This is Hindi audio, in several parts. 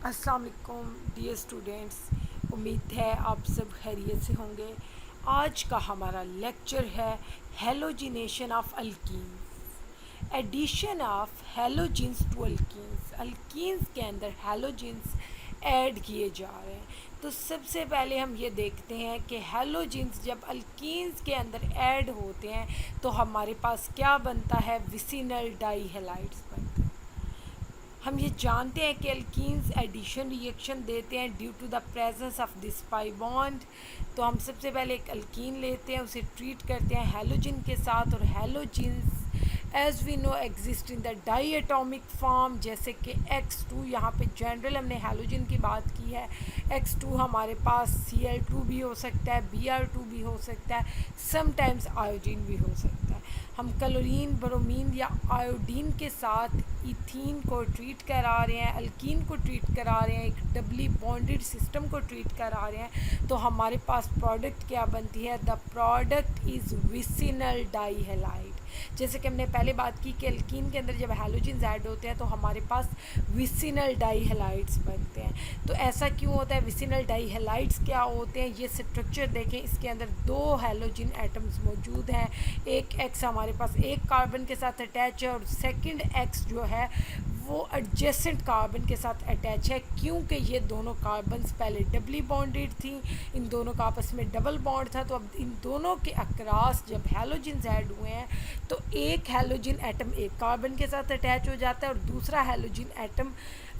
अस्सलाम वालेकुम डियर स्टूडेंट्स, उम्मीद है आप सब खैरियत से होंगे। आज का हमारा लेक्चर है halogenation of alkenes, addition of halogens to alkenes. Alkenes के अंदर हेलोजिन्स ऐड किए जा रहे हैं। तो सबसे पहले हम ये देखते हैं कि हेलोजिन्स जब अल्कीन्स के अंदर ऐड होते हैं तो हमारे पास क्या बनता है, विसिनल डाईहेलाइड्स बनते हैं। हम ये जानते हैं कि अल्कीन्स एडिशन रिएक्शन देते हैं due to the presence of this pi bond. तो हम सबसे पहले एक अल्कीन लेते हैं, उसे ट्रीट करते हैं हैलोजिन के साथ, और halogens as we know exist in the diatomic form, जैसे कि X2। यहाँ पे जनरल हमने हैलोजिन की बात की है। X2 हमारे पास Cl2 भी हो सकता है, Br2 भी हो सकता है, समटाइम्स आयोडीन भी हो सकता है। हम क्लोरीन, ब्रोमीन या आयोडीन के साथ इथीन को ट्रीट करा रहे हैं, अल्कीन को ट्रीट करा रहे हैं, एक डबली बॉन्डेड सिस्टम को ट्रीट करा रहे हैं, तो हमारे पास प्रोडक्ट क्या बनती है, the product is vicinal dihalide. जैसे कि हमने पहले बात की कि अल्कीन के अंदर जब हैलोजिन्स ऐड होते हैं तो हमारे पास विसिनल डाईहेलाइड्स बनते हैं। तो ऐसा क्यों होता है, विसिनल डाईहेलाइड्स क्या होते हैं, ये स्ट्रक्चर देखें। इसके अंदर दो हैलोजिन एटम्स मौजूद हैं। एक एक्स हमारे पास एक कार्बन के साथ अटैच है और सेकंड एक्स जो है वो एडजेसेंट कार्बन के साथ अटैच है, क्योंकि ये दोनों कार्बन्स पहले डबली बॉन्डेड थी, इन दोनों का आपस में डबल बॉन्ड था। तो अब इन दोनों के अक्रॉस जब हैलोजिन्स ऐड हुए हैं तो एक हैलोजिन एटम एक कार्बन के साथ अटैच हो जाता है और दूसरा हैलोजिन एटम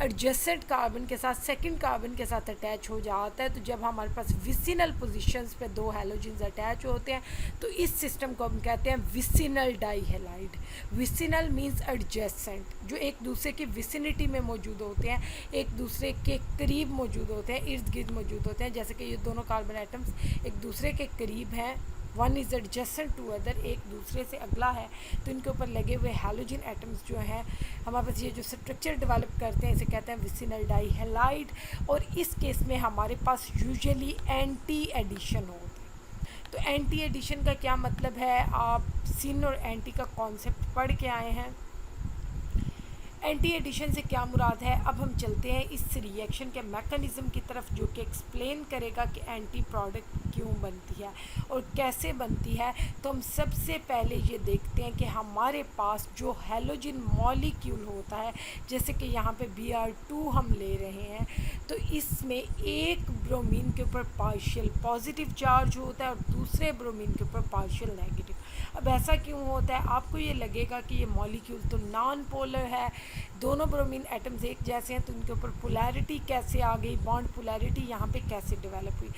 एडजेसेंट कार्बन के साथ सेकंड कार्बन के साथ अटैच हो जाता है। तो जब हमारे पास विसिनल पोजीशंस पे दो हैलोजिन्स अटैच होते हैं तो इस सिस्टम को हम कहते हैं vicinal dihalide. Vicinal means adjacent, जो एक दूसरे की विसिनिटी में मौजूद होते हैं, एक दूसरे के करीब मौजूद होते हैं, इर्द गिर्द मौजूद होते हैं। जैसे कि ये दोनों कार्बन एटम्स एक दूसरे के करीब हैं, one is adjacent to other, एक दूसरे से अगला है, तो इनके ऊपर लगे हुए हैलोजिन एटम्स जो हैं हमारे पास ये जो स्ट्रक्चर डेवलप करते हैं इसे कहते हैं विसिनल डाईहेलाइड। और इस केस में हमारे पास यूजुअली एंटी एडिशन होते हैं। तो एंटी एडिशन का क्या मतलब है, आप सिन और एंटी का कॉन्सेप्ट पढ़ के आए हैं। एंटी एडिशन से क्या मुराद है, अब हम चलते हैं इस रिएक्शन के मैकेनिज़्म की तरफ, जो कि एक्सप्लेन करेगा कि एंटी प्रोडक्ट क्यों बनती है और कैसे बनती है। तो हम सबसे पहले ये देखते हैं कि हमारे पास जो हैलोजिन मॉलिक्यूल होता है, जैसे कि यहाँ पे Br2 हम ले रहे हैं, तो इसमें एक ब्रोमीन के ऊपर पार्शियल पॉजिटिव चार्ज होता है और दूसरे ब्रोमीन के ऊपर पार्शियल नेगेटिव। अब ऐसा क्यों होता है, आपको ये लगेगा कि ये मॉलिक्यूल तो नॉन पोलर है, दोनों ब्रोमीन एटम्स एक जैसे हैं, तो इनके ऊपर पोलैरिटी कैसे आ गई, बॉन्ड पोलैरिटी यहाँ पे कैसे डेवलप हुई।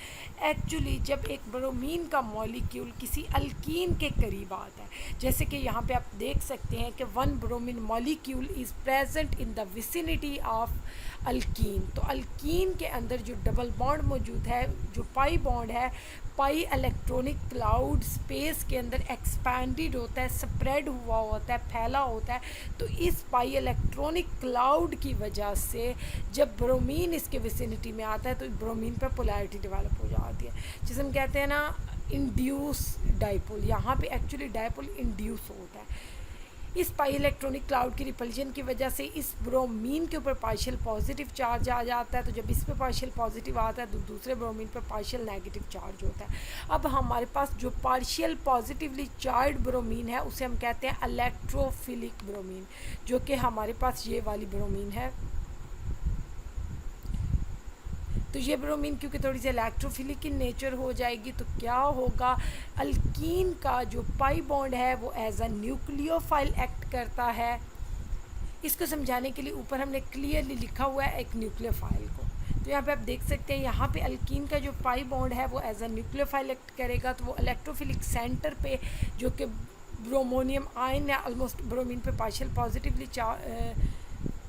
एक्चुअली जब एक ब्रोमीन का मॉलिक्यूल किसी अल्कीन के करीब आता है, जैसे कि यहाँ पे आप देख सकते हैं कि one bromine molecule is present in the vicinity of alkyne, तो अल्कीन के अंदर जो डबल बॉन्ड मौजूद है, जो पाई बॉन्ड है, पाई इलेक्ट्रॉनिक क्लाउड स्पेस के अंदर एक्सपैंडेड होता है, स्प्रेड हुआ होता है, फैला होता है। तो इस पाई इलेक्ट्रॉनिक क्लाउड की वजह से जब ब्रोमीन इसके विसिनिटी में आता है तो ब्रोमीन पर पोलैरिटी डेवलप हो जाती है, जिसे हम कहते हैं ना इंड्यूस डाइपोल। यहाँ पे एक्चुअली डाइपोल इंड्यूस होता है। इस पाई इलेक्ट्रॉनिक क्लाउड की रिपल्जन की वजह से इस ब्रोमीन के ऊपर पार्शियल पॉजिटिव चार्ज आ जाता है, तो जब इस पे पार्शियल पॉजिटिव आता है तो दूसरे ब्रोमीन पर पार्शियल नेगेटिव चार्ज होता है। अब हमारे पास जो पार्शियल पॉजिटिवली चार्ज ब्रोमीन है उसे हम कहते हैं इलेक्ट्रोफिलिक ब्रोमीन, जो कि हमारे पास ये वाली ब्रोमीन है। तो ये ब्रोमीन क्योंकि थोड़ी सी इलेक्ट्रोफिलिक इन नेचर हो जाएगी, तो क्या होगा, अल्कीन का जो पाई बॉन्ड है वो एज अ न्यूक्लियोफाइल एक्ट करता है। इसको समझाने के लिए ऊपर हमने क्लियरली लिखा हुआ है एक न्यूक्लियोफाइल को, तो यहाँ पे आप देख सकते हैं यहाँ पे अल्कीन का जो पाई बॉन्ड है वो एज अ न्यूक्लियोफाइल एक्ट करेगा, तो वो इलेक्ट्रोफिलिक सेंटर पे जो कि ब्रोमोनियम आयन या ऑलमोस्ट ब्रोमीन पे पार्शियल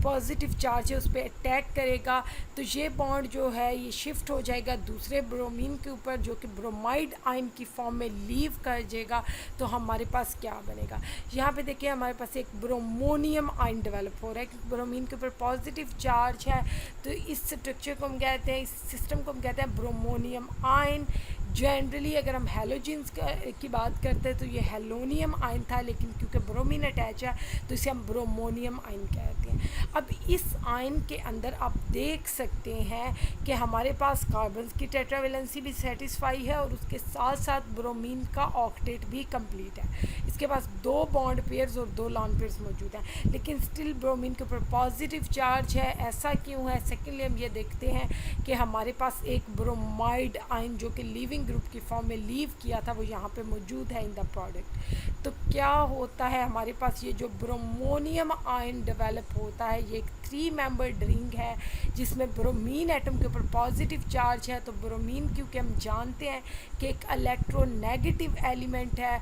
पॉजिटिव चार्ज है उस पर अटैक करेगा। तो ये बॉन्ड जो है ये शिफ्ट हो जाएगा दूसरे ब्रोमीन के ऊपर, जो कि ब्रोमाइड आयन की फॉर्म में लीव कर जाएगा। तो हमारे पास क्या बनेगा, यहाँ पे देखिए हमारे पास एक ब्रोमोनियम आयन डेवलप हो रहा है, क्योंकि ब्रोमीन के ऊपर पॉजिटिव चार्ज है। तो इस स्ट्रक्चर को हम कहते हैं, इस सिस्टम को हम कहते हैं ब्रोमोनियम आयन जनरली अगर हम हैलोजेंस की बात करते हैं तो ये हेलोनियम आयन था, लेकिन क्योंकि ब्रोमीन अटैच है तो इसे हम ब्रोमोनियम आयन कहते हैं। अब इस आयन के अंदर आप देख सकते हैं कि हमारे पास कार्बन की टेट्रावेलेंसी भी सेटिस्फाई है और उसके साथ साथ ब्रोमीन का ऑक्टेट भी कंप्लीट है। इसके पास 2 बॉन्ड पेयर्स और 2 लॉन पेयर्स मौजूद हैं, लेकिन स्टिल ब्रोमीन के ऊपर पॉजिटिव चार्ज है। ऐसा क्यों है? सेकेंडली हम ये देखते हैं कि हमारे पास एक ब्रोमाइड आयन जो कि लीविंग ग्रुप की फॉर्म में लीव किया था वो यहाँ पे मौजूद है इन द प्रोडक्ट। तो क्या होता है, हमारे पास ये जो ब्रोमोनियम आयन डेवलप होता है ये एक 3 मेंबर्ड रिंग है जिसमें ब्रोमीन एटम के ऊपर पॉजिटिव चार्ज है। तो ब्रोमीन क्योंकि हम जानते हैं कि एक इलेक्ट्रोनेगेटिव एलिमेंट है,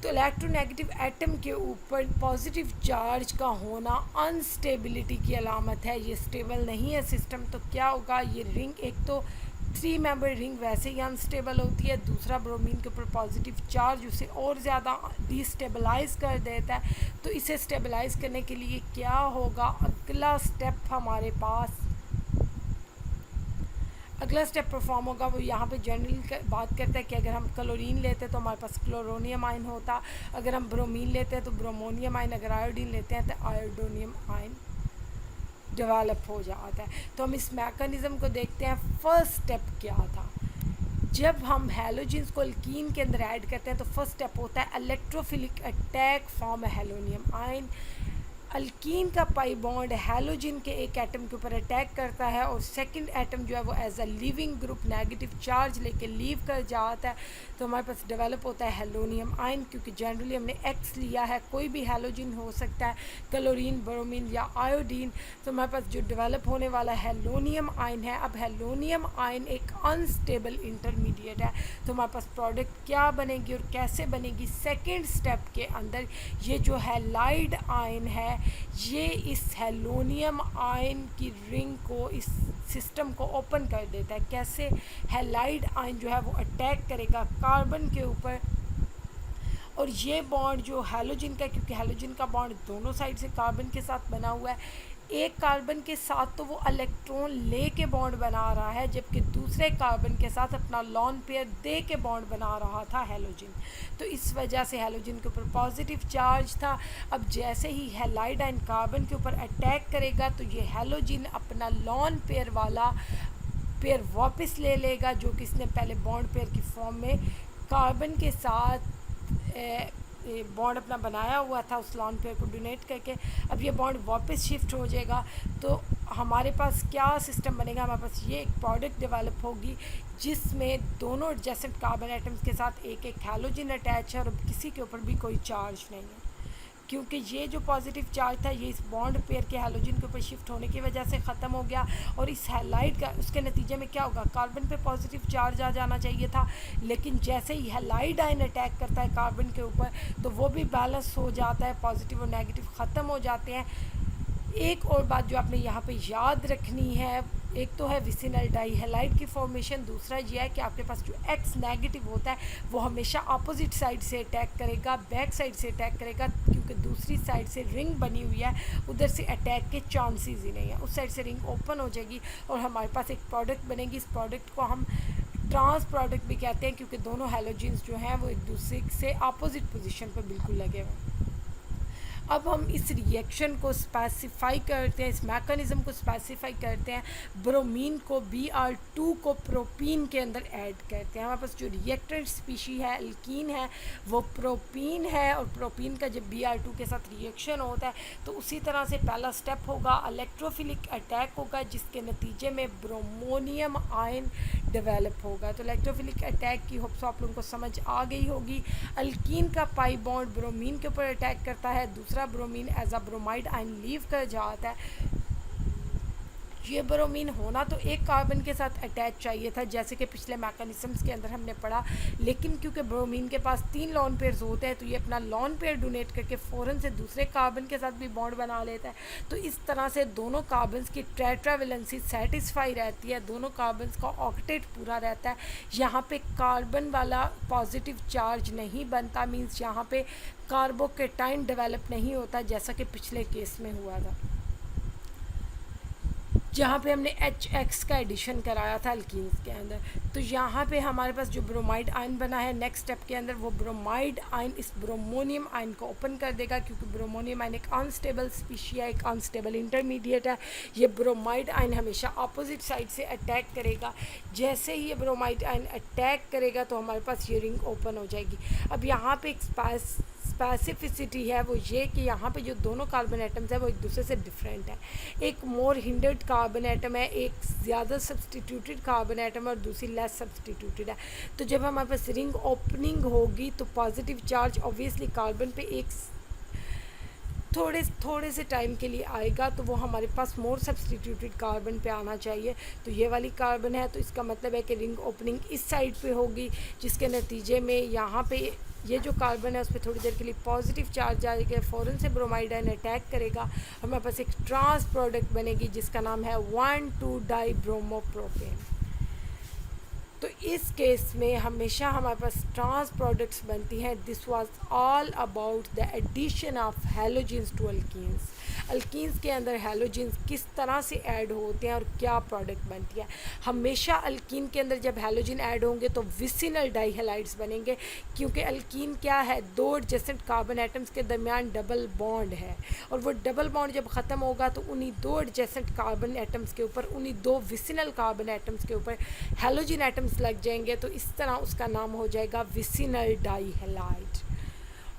तो इलेक्ट्रोनेगेटिव एटम के ऊपर पॉजिटिव चार्ज का होना अनस्टेबिलिटी की अलामत है। ये स्टेबल नहीं है सिस्टम। तो क्या होगा, ये रिंग एक तो 3 मेंबर रिंग वैसे ही अनस्टेबल होती है, दूसरा ब्रोमीन के ऊपर पॉजिटिव चार्ज उसे और ज़्यादा डिस्टेबलाइज कर देता है। तो इसे स्टेबलाइज करने के लिए क्या होगा, अगला स्टेप परफॉर्म होगा। वो यहाँ पे जनरल बात करता है कि अगर हम क्लोरीन लेते हैं तो हमारे पास क्लोरोनियम आयन होता, अगर हम ब्रोमीन लेते हैं तो ब्रोमोनियम आयन, अगर आयोडीन लेते हैं तो आयोडोनियम आयन डेवलप हो जाता है। तो हम इस मैकेनिज़्म को देखते हैं। फर्स्ट स्टेप क्या था, जब हम हैलोजेंस को अल्कीन के अंदर ऐड करते हैं तो फर्स्ट स्टेप होता है electrophilic attack form halonium ion. Alkene का पाई बॉन्ड हैलोजन के एक एटम के ऊपर अटैक करता है और सेकंड एटम जो है वो as a living group negative charge लेके लीव कर जाता है। तो हमारे पास डेवलप होता है हेलोनियम आयन। क्योंकि जनरली हमने एक्स लिया है, कोई भी हैलोजन हो सकता है, क्लोरीन, ब्रोमीन या आयोडीन। तो हमारे पास जो डेवलप होने वाला हेलोनियम आयन है, अब हेलोनियम आयन एक अनस्टेबल इंटरमीडिएट है। तो हमारे पास प्रोडक्ट क्या बनेगी और कैसे बनेगी, सेकेंड स्टेप के अंदर ये जो हैलाइड आयन है ये इस हेलोनियम आयन की रिंग को, इस सिस्टम को ओपन कर देता है। कैसे? हैलाइड आयन जो है वो अटैक करेगा कार्बन के ऊपर और ये बॉन्ड जो हैलोजन का, क्योंकि हैलोजन का बॉन्ड दोनों साइड से कार्बन के साथ बना हुआ है, एक कार्बन के साथ तो वो इलेक्ट्रॉन ले के बॉन्ड बना रहा है, जबकि दूसरे कार्बन के साथ अपना लॉन पेयर दे के बॉन्ड बना रहा था हैलोजन। तो इस वजह से हैलोजन के ऊपर पॉजिटिव चार्ज था। अब जैसे ही हैलाइड आयन कार्बन के ऊपर अटैक करेगा तो ये हैलोजन अपना लॉन पेयर वाला पेयर वापस ले लेगा, जो कि इसने पहले बॉन्ड पेयर की फॉर्म में कार्बन के साथ बॉन्ड अपना बनाया हुआ था, उस लॉन पेयर को डोनेट करके। अब ये बॉन्ड वापस शिफ्ट हो जाएगा तो हमारे पास क्या सिस्टम बनेगा, हमारे पास ये एक प्रोडक्ट डेवलप होगी जिसमें दोनों एडजेसेंट कार्बन एटम्स के साथ एक एक हैलोजन अटैच है और किसी के ऊपर भी कोई चार्ज नहीं है। क्योंकि ये जो पॉजिटिव चार्ज था ये इस बॉन्ड पेयर के हैलोजन के ऊपर शिफ्ट होने की वजह से ख़त्म हो गया और इस हैलाइड का, उसके नतीजे में क्या होगा, कार्बन पे पॉजिटिव चार्ज आ जाना चाहिए था, लेकिन जैसे ही हैलाइड आयन अटैक करता है कार्बन के ऊपर तो वो भी बैलेंस हो जाता है, पॉजिटिव और नेगेटिव ख़त्म हो जाते हैं। एक और बात जो आपने यहाँ पे याद रखनी है, एक तो है विसिनल डाईहैलाइड की फॉर्मेशन, दूसरा ये है कि आपके पास जो एक्स नेगेटिव होता है वो हमेशा अपोजिट साइड से अटैक करेगा, बैक साइड से अटैक करेगा, क्योंकि दूसरी साइड से रिंग बनी हुई है, उधर से अटैक के चांसेस ही नहीं है। उस साइड से रिंग ओपन हो जाएगी और हमारे पास एक प्रोडक्ट बनेगी। इस प्रोडक्ट को हम ट्रांस प्रोडक्ट भी कहते हैं क्योंकि दोनों हैलोजेंस जो हैं वो एक दूसरे से अपोजिट पोजीशन पर बिल्कुल लगे हुए हैं। अब हम इस रिएक्शन को स्पेसिफाई करते हैं, इस मैकेनिज़्म को स्पेसिफाई करते हैं, ब्रोमीन को Br2 को प्रोपीन के अंदर ऐड करते हैं। हमारे पास जो रिएक्टेंट स्पीशी है अल्कीन है वो प्रोपीन है और प्रोपीन का जब Br2 के साथ रिएक्शन होता है तो उसी तरह से पहला स्टेप होगा इलेक्ट्रोफिलिक अटैक होगा, जिसके नतीजे में ब्रोमोनियम आयन डेवलप होगा। तो इलेक्ट्रोफिलिक अटैक की होप्स आप लोगों को समझ आ गई होगी। अल्कीन का पाई बॉन्ड ब्रोमीन के ऊपर अटैक करता है, दूसरा bromine as a bromide ion leave कर जाता है। ये ब्रोमीन होना तो एक कार्बन के साथ अटैच चाहिए था जैसे कि पिछले मैकेनिज्म्स के अंदर हमने पढ़ा, लेकिन क्योंकि ब्रोमीन के पास 3 लॉन पेयर्स होते हैं तो ये अपना लॉन पेयर डोनेट करके फ़ौरन से दूसरे कार्बन के साथ भी बॉन्ड बना लेता है। तो इस तरह से दोनों कार्बन्स की टेट्रावेलेंसी सेटिस्फाई रहती है, दोनों कार्बन्स का ऑक्टेट पूरा रहता है। यहाँ पे कार्बन वाला पॉजिटिव चार्ज नहीं बनता, मीन्स यहाँ पे कार्बोकेटाइन डेवलप नहीं होता जैसा कि पिछले केस में हुआ था। जहाँ पे हमने HX का एडिशन कराया था अल्कीन्स के अंदर। तो यहाँ पे हमारे पास जो ब्रोमाइड आयन बना है नेक्स्ट स्टेप के अंदर, वो ब्रोमाइड आयन इस ब्रोमोनियम आयन को ओपन कर देगा, क्योंकि ब्रोमोनियम आयन एक अनस्टेबल स्पीशी है, एक अनस्टेबल इंटरमीडिएट है। ये ब्रोमाइड आयन हमेशा अपोजिट साइड से अटैक करेगा। जैसे ही ये ब्रोमाइड आयन अटैक करेगा तो हमारे पास ये रिंग ओपन हो जाएगी। अब यहाँ पे एक स्पेसिफिसिटी है, वो ये कि यहाँ पे जो दोनों कार्बन एटम्स है वो एक दूसरे से डिफरेंट है। एक मोर हिंडर्ड कार्बन एटम है, एक ज़्यादा सब्सटीट्यूटेड कार्बन एटम है और दूसरी लेस सब्सटीट्यूटेड है। तो जब हमारे पास रिंग ओपनिंग होगी तो पॉजिटिव चार्ज ऑब्वियसली कार्बन पे एक थोड़े से टाइम के लिए आएगा, तो वो हमारे पास मोर सब्सटीट्यूटेड कार्बन पे आना चाहिए। तो ये वाली कार्बन है, तो इसका मतलब है कि रिंग ओपनिंग इस साइड पे होगी, जिसके नतीजे में यहाँ पे ये जो कार्बन है उस पर थोड़ी देर के लिए पॉजिटिव चार्ज आएगा, फ़ौरन से ब्रोमाइड आयन अटैक करेगा, हमारे पास एक ट्रांस प्रोडक्ट बनेगी जिसका नाम है 1,2-डाइब्रोमोप्रोपेन। तो इस केस में हमेशा हमारे पास ट्रांस प्रोडक्ट्स बनती हैं। This was all about the addition of halogens to alkenes. Alkenes के अंदर हैलोजेंस किस तरह से ऐड होते हैं और क्या प्रोडक्ट बनती है। हमेशा अल्कीन के अंदर जब हैलोजन ऐड होंगे तो विसिनल डाइहैलाइड्स बनेंगे, क्योंकि अल्कीन क्या है, दो एडजेसेंट कार्बन एटम्स के दरमियान डबल बॉन्ड है, और वो डबल बॉन्ड जब ख़त्म होगा तो उन्हीं दो एडजेसेंट कार्बन एटम्स के ऊपर, उन्हीं दो विसिनल कार्बन एटम्स के ऊपर हैलोजन एटम्स लग जाएंगे। तो इस तरह उसका नाम हो जाएगा विसिनल डाइहैलाइड।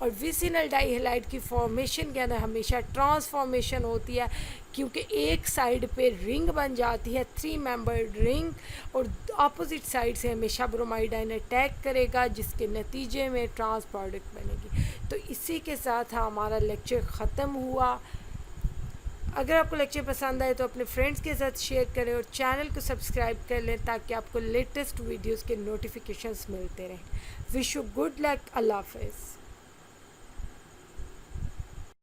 और विसिनल डाइहैलाइड की फॉर्मेशन के अंदर हमेशा ट्रांसफॉर्मेशन होती है, क्योंकि एक साइड पे रिंग बन जाती है 3 मेंबर्ड रिंग, और अपोजिट साइड से हमेशा ब्रोमाइड आयन अटैक करेगा, जिसके नतीजे में ट्रांस प्रोडक्ट बनेगी। तो इसी के साथ हमारा लेक्चर ख़त्म हुआ। अगर आपको लेक्चर पसंद आए तो अपने फ्रेंड्स के साथ शेयर करें और चैनल को सब्सक्राइब कर लें, ताकि आपको लेटेस्ट वीडियोस के नोटिफिकेशंस मिलते रहें। Wish you good luck. Allah हाफ़िज़।